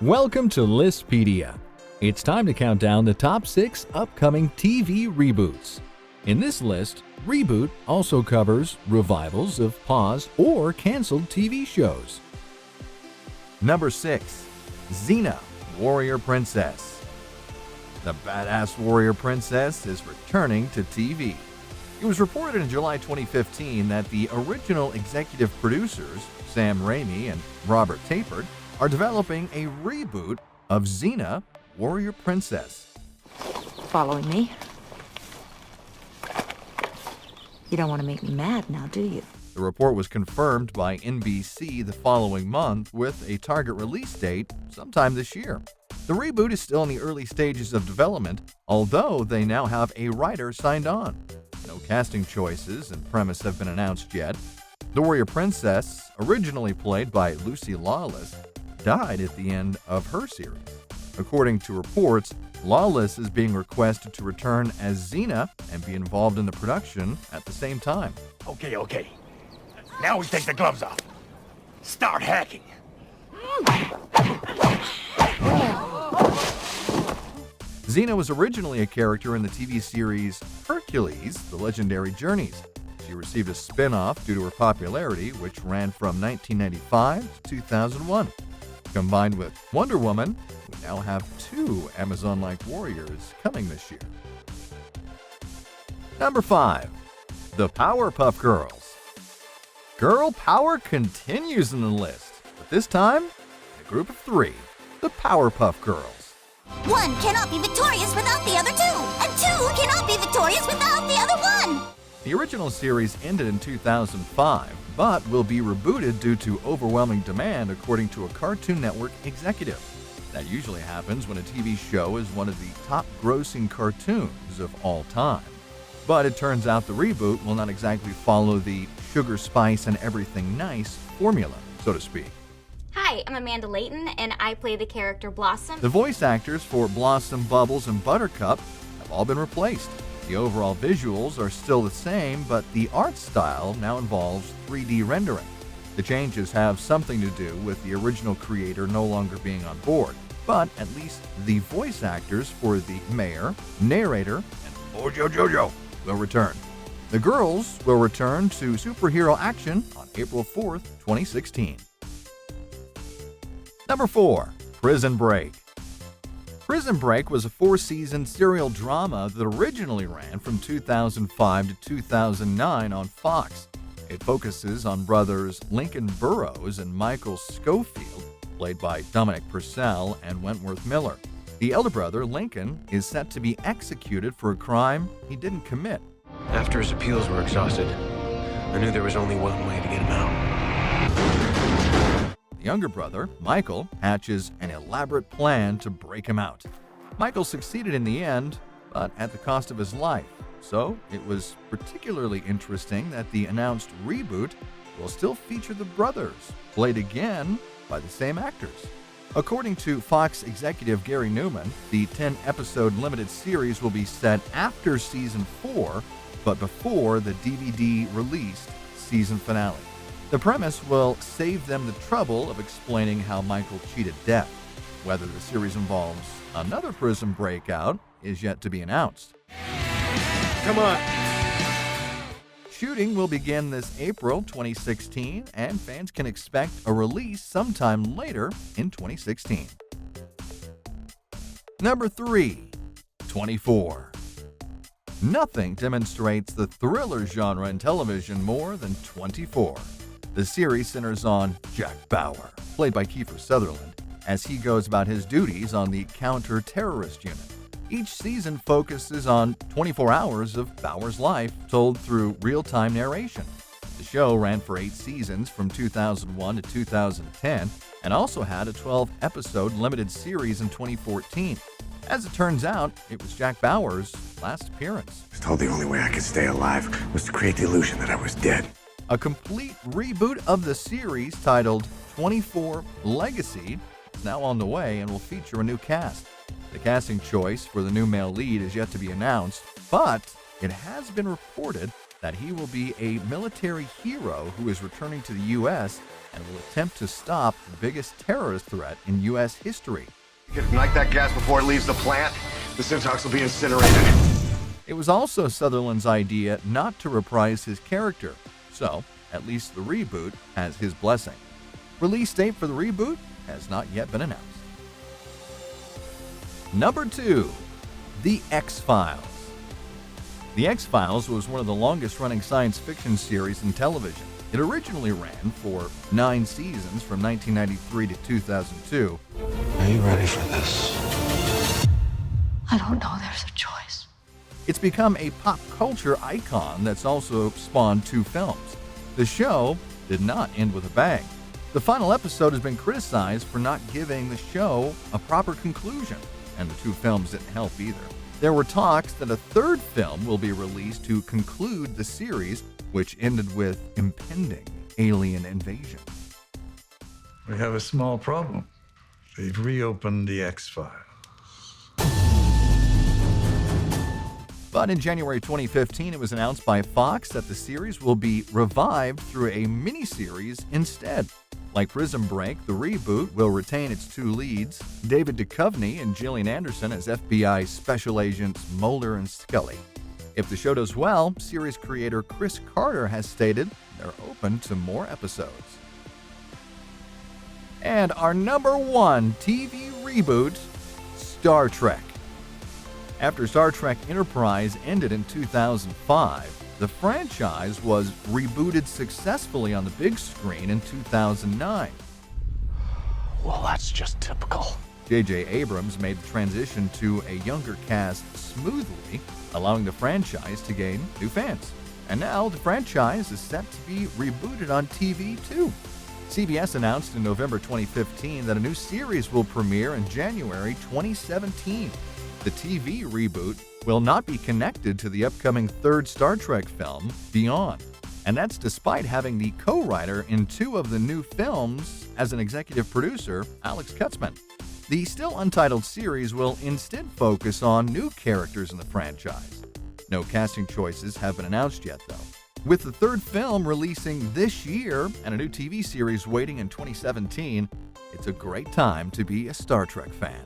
Welcome to Listpedia. It's time to count down the top 6 upcoming TV reboots. In this list, reboot also covers revivals of paused or canceled TV shows. Number 6. Xena, Warrior Princess. The badass warrior princess is returning to TV. It was reported in July 2015 that the original executive producers, Sam Raimi and Robert Tapert, are developing a reboot of Xena, Warrior Princess. Following me? You don't want to make me mad now, do you? The report was confirmed by NBC the following month with a target release date sometime this year. The reboot is still in the early stages of development, although they now have a writer signed on. No casting choices and premise have been announced yet. The Warrior Princess, originally played by Lucy Lawless, died at the end of her series. According to reports, Lawless is being requested to return as Xena and be involved in the production at the same time. Okay. Now we take the gloves off. Start hacking. Xena was originally a character in the TV series Hercules: The Legendary Journeys. She received a spin-off due to her popularity, which ran from 1995 to 2001. Combined with Wonder Woman, we now have 2 Amazon-like warriors coming this year. Number 5. The Powerpuff Girls. Girl power continues in the list, but this time, in a group of 3, the Powerpuff Girls. One cannot be victorious without the other 2, and 2 cannot be victorious without the other 1. The original series ended in 2005, but will be rebooted due to overwhelming demand, according to a Cartoon Network executive. That usually happens when a TV show is one of the top-grossing cartoons of all time. But it turns out the reboot will not exactly follow the sugar, spice, and everything nice formula, so to speak. Hi, I'm Amanda Layton, and I play the character Blossom. The voice actors for Blossom, Bubbles, and Buttercup have all been replaced. The overall visuals are still the same, but the art style now involves 3D rendering. The changes have something to do with the original creator no longer being on board, but at least the voice actors for the mayor, narrator, and Mojo Jojo will return. The girls will return to superhero action on April 4th, 2016. Number 4. Prison Break. Prison Break was a 4-season serial drama that originally ran from 2005 to 2009 on Fox. It focuses on brothers Lincoln Burrows and Michael Schofield, played by Dominic Purcell and Wentworth Miller. The elder brother, Lincoln, is set to be executed for a crime he didn't commit. After his appeals were exhausted, I knew there was only one way to get him out. The younger brother, Michael, hatches an elaborate plan to break him out. Michael succeeded in the end, but at the cost of his life. So it was particularly interesting that the announced reboot will still feature the brothers, played again by the same actors. According to Fox executive Gary Newman, the 10-episode limited series will be set after season 4, but before the DVD-released season finale. The premise will save them the trouble of explaining how Michael cheated death. Whether the series involves another prison breakout is yet to be announced. Come on! Shooting will begin this April 2016, and fans can expect a release sometime later in 2016. Number 3. 24. Nothing demonstrates the thriller genre in television more than 24. The series centers on Jack Bauer, played by Kiefer Sutherland, as he goes about his duties on the counter-terrorist unit. Each season focuses on 24 hours of Bauer's life told through real-time narration. The show ran for 8 seasons from 2001 to 2010 and also had a 12-episode limited series in 2014. As it turns out, it was Jack Bauer's last appearance. I was told the only way I could stay alive was to create the illusion that I was dead. A complete reboot of the series titled 24 Legacy is now on the way and will feature a new cast. The casting choice for the new male lead is yet to be announced, but it has been reported that he will be a military hero who is returning to the U.S. and will attempt to stop the biggest terrorist threat in U.S. history. Ignite that gas before it leaves the plant. The Syntax will be incinerated. It was also Sutherland's idea not to reprise his character, so at least the reboot has his blessing. Release date for the reboot has not yet been announced. Number 2. The X-Files. The X-Files was one of the longest-running science fiction series in television. It originally ran for 9 seasons from 1993 to 2002. Are you ready for this? I don't know there's a choice. It's become a pop culture icon that's also spawned 2 films. The show did not end with a bang. The final episode has been criticized for not giving the show a proper conclusion, and the 2 films didn't help either. There were talks that a 3rd film will be released to conclude the series, which ended with impending alien invasion. We have a small problem. They've reopened the X-Files. But in January 2015, it was announced by Fox that the series will be revived through a miniseries instead. Like Prison Break, the reboot will retain its 2 leads, David Duchovny and Gillian Anderson as FBI Special Agents Mulder and Scully. If the show does well, series creator Chris Carter has stated they're open to more episodes. And our number 1 TV reboot, Star Trek. After Star Trek Enterprise ended in 2005, the franchise was rebooted successfully on the big screen in 2009. Well, that's just typical. J.J. Abrams made the transition to a younger cast smoothly, allowing the franchise to gain new fans. And now the franchise is set to be rebooted on TV too. CBS announced in November 2015 that a new series will premiere in January 2017. The TV reboot will not be connected to the upcoming 3rd Star Trek film, Beyond. And that's despite having the co-writer in 2 of the new films as an executive producer, Alex Kurtzman. The still untitled series will instead focus on new characters in the franchise. No casting choices have been announced yet, though. With the 3rd film releasing this year and a new TV series waiting in 2017, it's a great time to be a Star Trek fan.